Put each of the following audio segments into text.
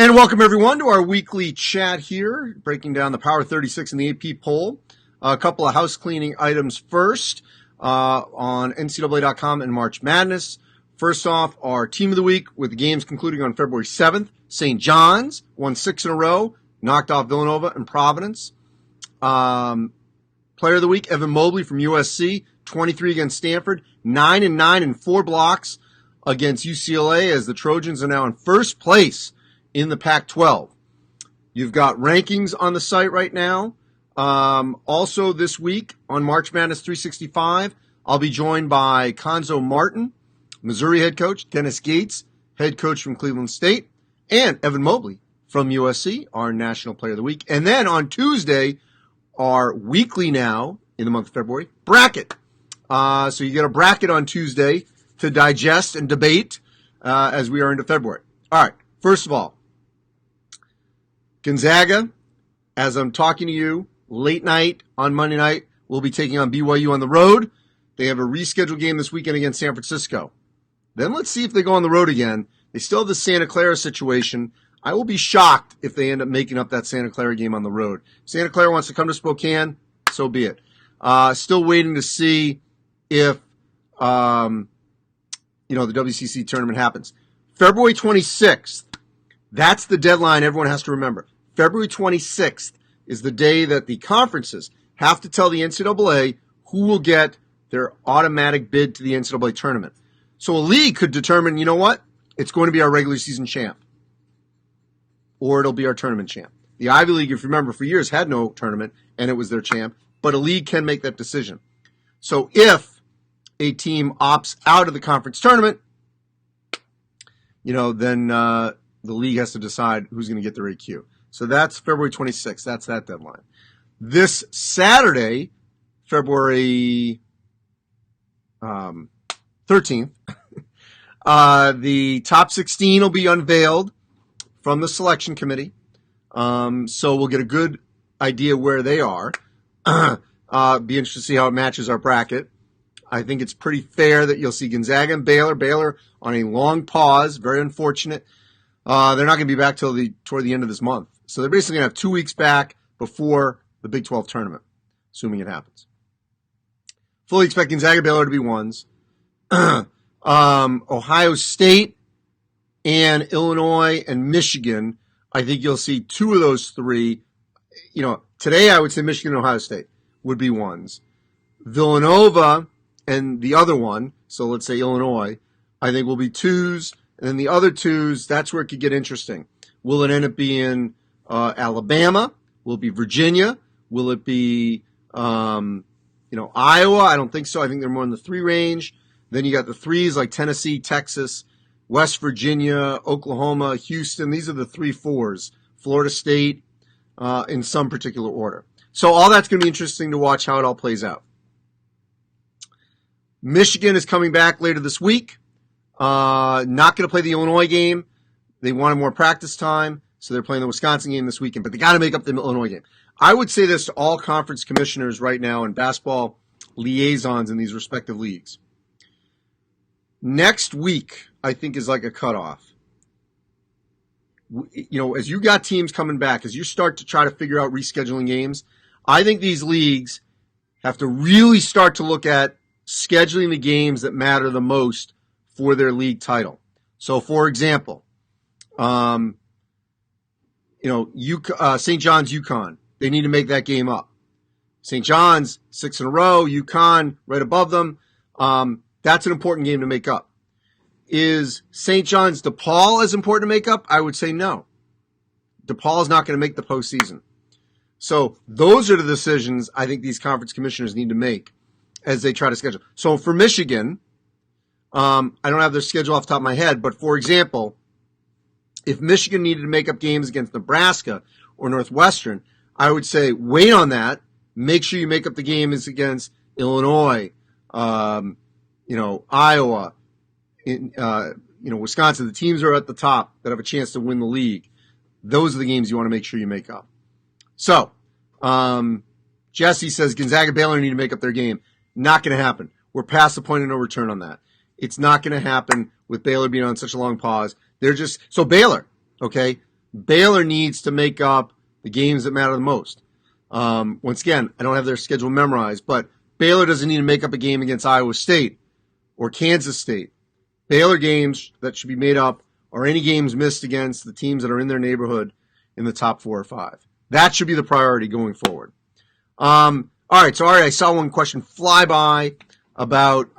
And welcome, everyone, to our weekly chat here, breaking down the Power 36 in the AP poll. A couple of house cleaning items first on NCAA.com and March Madness. First off, our team of the week with the games concluding on February 7th. St. John's won 6 in a row, knocked off Villanova and Providence. Player of the week, Evan Mobley from USC, 23 against Stanford, 9-9 and 4 blocks against UCLA as the Trojans are now in first place in the Pac-12. You've got rankings on the site right now. Also this week on March Madness 365, I'll be joined by Konzo Martin, Missouri head coach, Dennis Gates, head coach from Cleveland State, and Evan Mobley from USC, our National Player of the Week. And then on Tuesday, our weekly now, in the month of February, bracket. So you get a bracket on Tuesday to digest and debate as we are into February. All right, first of all, Gonzaga, as I'm talking to you, late night on Monday night, will be taking on BYU on the road. They have a rescheduled game this weekend against San Francisco. Then let's see if they go on the road again. They still have the Santa Clara situation. I will be shocked if they end up making up that Santa Clara game on the road. Santa Clara wants to come to Spokane, so be it. Still waiting to see if the WCC tournament happens. February 26th, that's the deadline everyone has to remember. February 26th is the day that the conferences have to tell the NCAA who will get their automatic bid to the NCAA tournament. So a league could determine, you know what? It's going to be our regular season champ. Or it'll be our tournament champ. The Ivy League, if you remember, for years had no tournament, and it was their champ. But a league can make that decision. So if a team opts out of the conference tournament, then the league has to decide who's going to get their AQ. So that's February 26th. That's that deadline. This Saturday, February 13th, the top 16 will be unveiled from the selection committee. So we'll get a good idea where they are. Be interested to see how it matches our bracket. I think it's pretty fair that you'll see Gonzaga and Baylor on a long pause, very unfortunate. They're not going to be back toward the end of this month. So they're basically going to have 2 weeks back before the Big 12 tournament, assuming it happens. Fully expect Gonzaga, Baylor to be ones. Ohio State and Illinois and Michigan, I think you'll see 2 of those 3. Today I would say Michigan and Ohio State would be ones. Villanova and the other one, so let's say Illinois, I think will be 2s. And then the other 2s, that's where it could get interesting. Will it end up being Alabama? Will it be Virginia? Will it be Iowa? I don't think so. I think they're more in the 3 range. Then you got the 3s like Tennessee, Texas, West Virginia, Oklahoma, Houston. These are the 3-4s. Florida State in some particular order. So all that's going to be interesting to watch how it all plays out. Michigan is coming back later this week. Not going to play the Illinois game. They wanted more practice time, so they're playing the Wisconsin game this weekend. But they got to make up the Illinois game. I would say this to all conference commissioners right now and basketball liaisons in these respective leagues. Next week, I think, is like a cutoff. As you got teams coming back, as you start to try to figure out rescheduling games, I think these leagues have to really start to look at scheduling the games that matter the most for their league title. So, for example, St. John's, UConn, they need to make that game up. St. John's, 6 in a row, UConn right above them. That's an important game to make up. Is St. John's DePaul as important to make up? I would say no. DePaul is not going to make the postseason. So those are the decisions I think these conference commissioners need to make as they try to schedule. So for Michigan, I don't have their schedule off the top of my head, but for example, if Michigan needed to make up games against Nebraska or Northwestern, I would say wait on that. Make sure you make up the games against Illinois, Iowa, Wisconsin. The teams are at the top that have a chance to win the league. Those are the games you want to make sure you make up. So, Jesse says Gonzaga, Baylor need to make up their game. Not going to happen. We're past the point of no return on that. It's not going to happen with Baylor being on such a long pause. So Baylor, okay? Baylor needs to make up the games that matter the most. Once again, I don't have their schedule memorized, but Baylor doesn't need to make up a game against Iowa State or Kansas State. Baylor games that should be made up are any games missed against the teams that are in their neighborhood in the top 4 or 5. That should be the priority going forward. All right, so I saw one question fly by about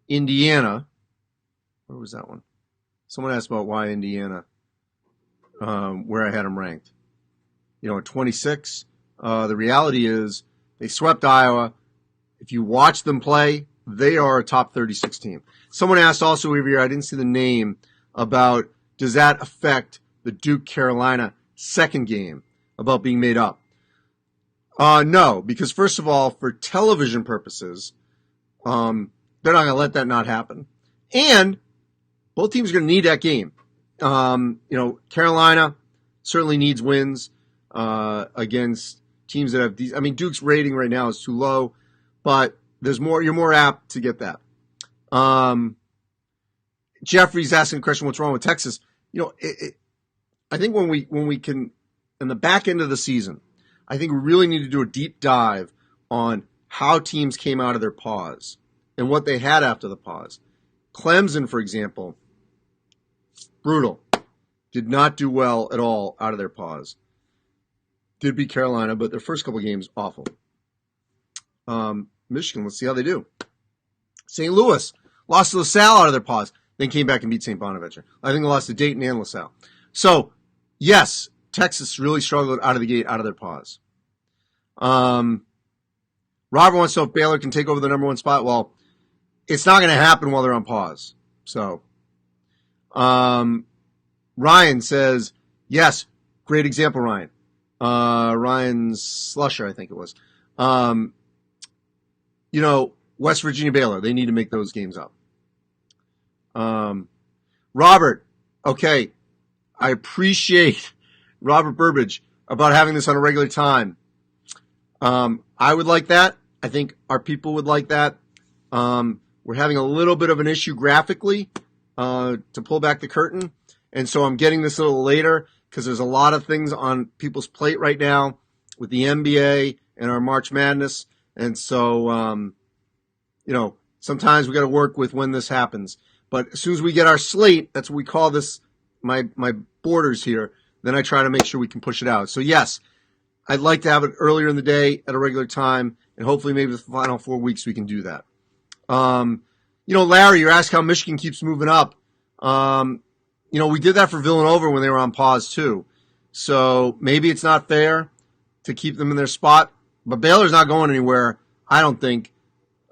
Indiana. Where was that one? Someone asked about why Indiana, where I had them ranked. At 26. The reality is they swept Iowa. If you watch them play, they are a top 36 team. Someone asked also over here, I didn't see the name, about does that affect the Duke-Carolina second game about being made up? No, because first of all, for television purposes, they're not going to let that not happen. And both teams are going to need that game. Carolina certainly needs wins against teams that have these. I mean, Duke's rating right now is too low, but there's more. You're more apt to get that. Jeffrey's asking the question, what's wrong with Texas? I think when we can, in the back end of the season, I think we really need to do a deep dive on how teams came out of their pause and what they had after the pause. Clemson, for example, brutal. Did not do well at all out of their pause. Did beat Carolina, but their first couple games, awful. Michigan, let's see how they do. St. Louis lost to LaSalle out of their pause, then came back and beat St. Bonaventure. I think they lost to Dayton and LaSalle. So, yes, Texas really struggled out of the gate, out of their pause. Robert wants to know if Baylor can take over the number 1 spot. Well, it's not going to happen while they're on pause. So, Ryan says, yes, great example, Ryan. Ryan Slusher, I think it was. West Virginia Baylor, they need to make those games up. Robert, okay, I appreciate Robert Burbage about having this on a regular time. I would like that. I think our people would like that. We're having a little bit of an issue graphically to pull back the curtain. And so I'm getting this a little later because there's a lot of things on people's plate right now with the NBA and our March Madness. And so, sometimes we got to work with when this happens. But as soon as we get our slate, that's what we call this, my borders here, then I try to make sure we can push it out. So, yes, I'd like to have it earlier in the day at a regular time, and hopefully maybe the final 4 weeks we can do that. Larry, you're asking how Michigan keeps moving up. We did that for Villanova when they were on pause too. So maybe it's not fair to keep them in their spot, but Baylor's not going anywhere, I don't think,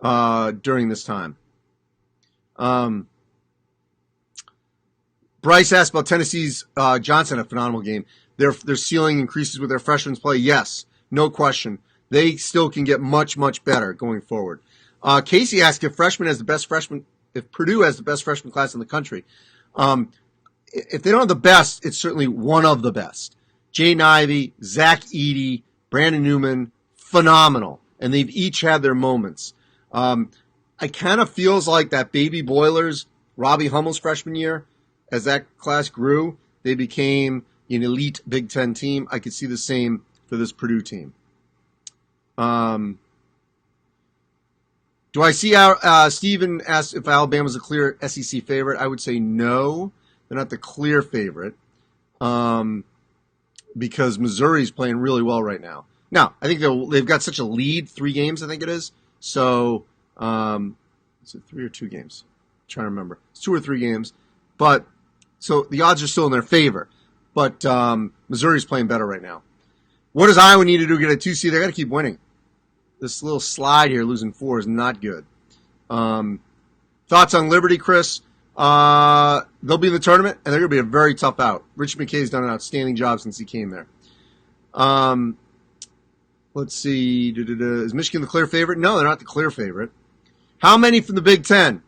during this time. Bryce asked about Tennessee's Johnson, a phenomenal game. Their ceiling increases with their freshmen play. Yes, no question. They still can get much, much better going forward. Casey asked if Purdue has the best freshman class in the country. If they don't have the best, it's certainly one of the best. Jaden Ivey, Zach Edey, Brandon Newman, phenomenal. And they've each had their moments. I kind of feels like that Baby Boilers, Robbie Hummel's freshman year, as that class grew, they became an elite Big Ten team. I could see the same for this Purdue team. Do I see how Stephen asked if Alabama's a clear SEC favorite? I would say no. They're not the clear favorite because Missouri's playing really well right now. Now, I think they've got such a lead, 3 games, I think it is. So, is it 3 or 2 games? I'm trying to remember. It's 2 or 3 games. But, so the odds are still in their favor. But Missouri's playing better right now. What does Iowa need to do to get a 2 seed? They got to keep winning. This little slide here, losing 4, is not good. Thoughts on Liberty, Chris? They'll be in the tournament, and they're going to be a very tough out. Rich McKay's done an outstanding job since he came there. Let's see. Is Michigan the clear favorite? No, they're not the clear favorite. How many from the Big Ten?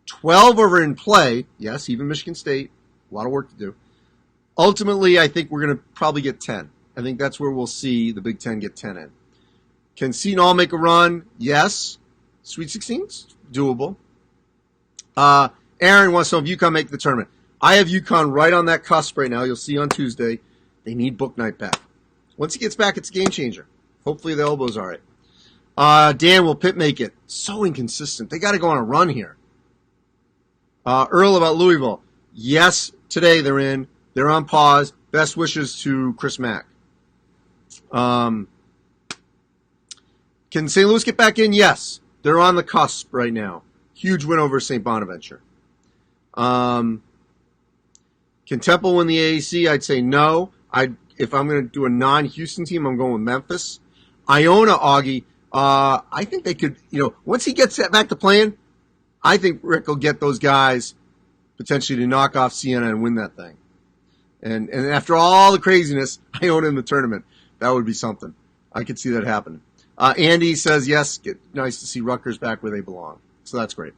12 are in play. Yes, even Michigan State. A lot of work to do. Ultimately, I think we're going to probably get 10. I think that's where we'll see the Big Ten get 10 in. Can Seton Hall make a run? Yes. Sweet 16's doable. Aaron wants to know if UConn make the tournament. I have UConn right on that cusp right now. You'll see on Tuesday. They need Book Night back. Once he gets back, it's a game changer. Hopefully the elbow's all right. Dan, will Pitt make it? So inconsistent. They got to go on a run here. Earl about Louisville. Yes, today they're in. They're on pause. Best wishes to Chris Mack. Can St. Louis get back in? Yes. They're on the cusp right now. Huge win over St. Bonaventure. Can Temple win the AAC? I'd say no. If I'm going to do a non-Houston team, I'm going with Memphis. Iona, Augie, I think they could, once he gets back to playing, I think Rick will get those guys potentially to knock off Siena and win that thing. And after all the craziness, Iona in the tournament, that would be something. I could see that happening. Andy says, yes, nice to see Rutgers back where they belong. So that's great.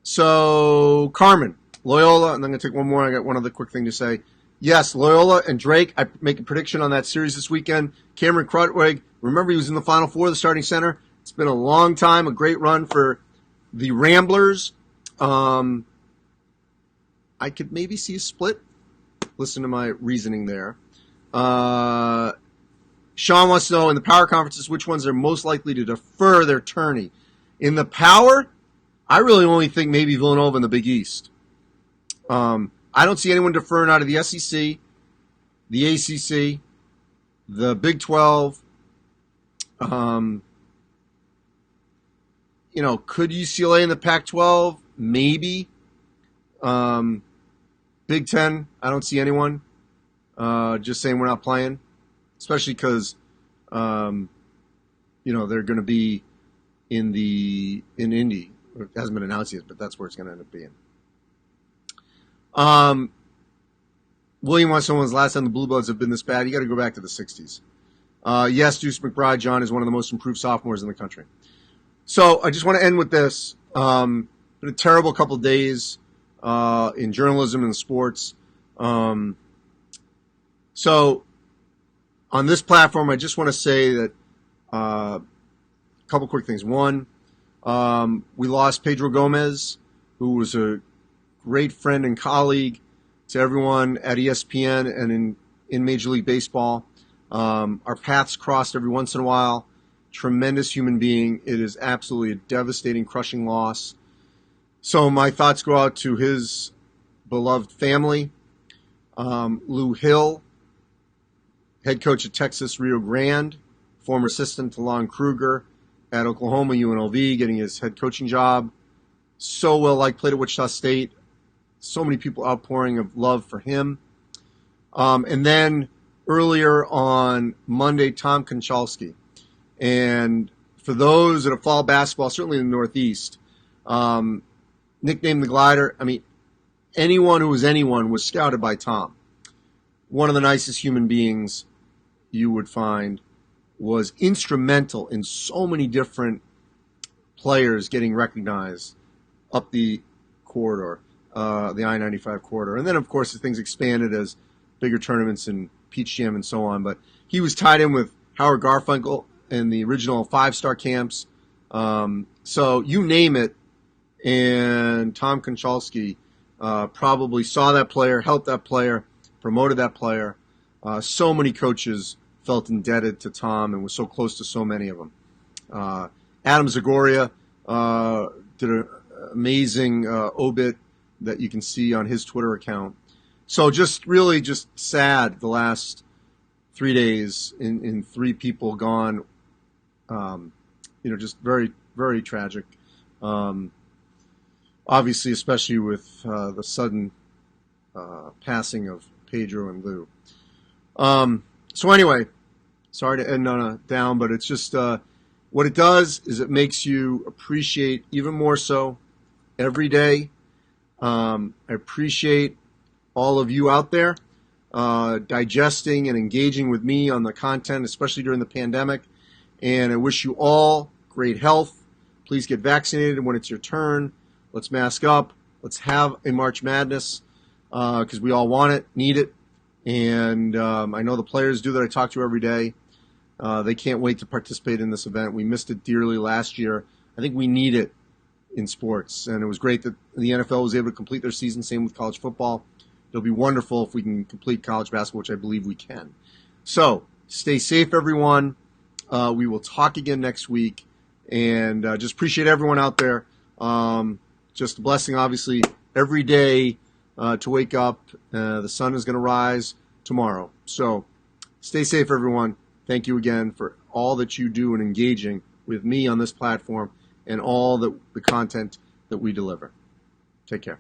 So Carmen, Loyola, and I'm going to take one more. I got one other quick thing to say. Yes, Loyola and Drake, I make a prediction on that series this weekend. Cameron Krutwig, remember he was in the Final Four, the starting center. It's been a long time, a great run for the Ramblers. I could maybe see a split. Listen to my reasoning there. Sean wants to know, in the power conferences, which ones are most likely to defer their tourney? In the power, I really only think maybe Villanova in the Big East. I don't see anyone deferring out of the SEC, the ACC, the Big 12. Could UCLA in the Pac-12? Maybe. Big 10, I don't see anyone. Just saying we're not playing, especially because, they're going to be in Indy. It hasn't been announced yet, but that's where it's going to end up being. William wants someone's last time the Blue Bloods have been this bad. You got to go back to the 60s. Yes, Deuce McBride, John, is one of the most improved sophomores in the country. So I just want to end with this. Been a terrible couple of days in journalism and sports. So on this platform, I just want to say that a couple quick things. One, we lost Pedro Gomez, who was a great friend and colleague to everyone at ESPN and in Major League Baseball. Our paths crossed every once in a while. Tremendous human being. It is absolutely a devastating, crushing loss. So my thoughts go out to his beloved family. Lou Hill, head coach at Texas Rio Grande, former assistant to Lon Kruger at Oklahoma UNLV, getting his head coaching job. So well liked, played at Wichita State. So many people outpouring of love for him. And then earlier on Monday, Tom Konchalski. And for those that have followed basketball, certainly in the Northeast, nicknamed the Glider, anyone who was anyone was scouted by Tom. One of the nicest human beings you would find, was instrumental in so many different players getting recognized up the corridor, the I-95 corridor. And then, of course, things expanded as bigger tournaments and Peach Jam and so on. But he was tied in with Howard Garfunkel in the original five-star camps. So you name it, and Tom Konchalski probably saw that player, helped that player, promoted that player. So many coaches felt indebted to Tom and was so close to so many of them. Adam Zagoria did an amazing obit that you can see on his Twitter account. So just really just sad the last 3 days in three people gone. Just very, very tragic. Obviously, especially with the sudden passing of Pedro and Lou. So anyway, sorry to end on a down, but it's just what it does is it makes you appreciate even more so every day. I appreciate all of you out there digesting and engaging with me on the content, especially during the pandemic. And I wish you all great health. Please get vaccinated when it's your turn. Let's mask up. Let's have a March Madness because we all want it, need it. And I know the players do that I talk to every day. They can't wait to participate in this event. We missed it dearly last year. I think we need it in sports. And it was great that the NFL was able to complete their season. Same with college football. It'll be wonderful if we can complete college basketball, which I believe we can. So stay safe, everyone. We will talk again next week. And just appreciate everyone out there. Just a blessing, obviously, every day to wake up. The sun is going to rise tomorrow. So stay safe, everyone. Thank you again for all that you do in engaging with me on this platform and all the content that we deliver. Take care.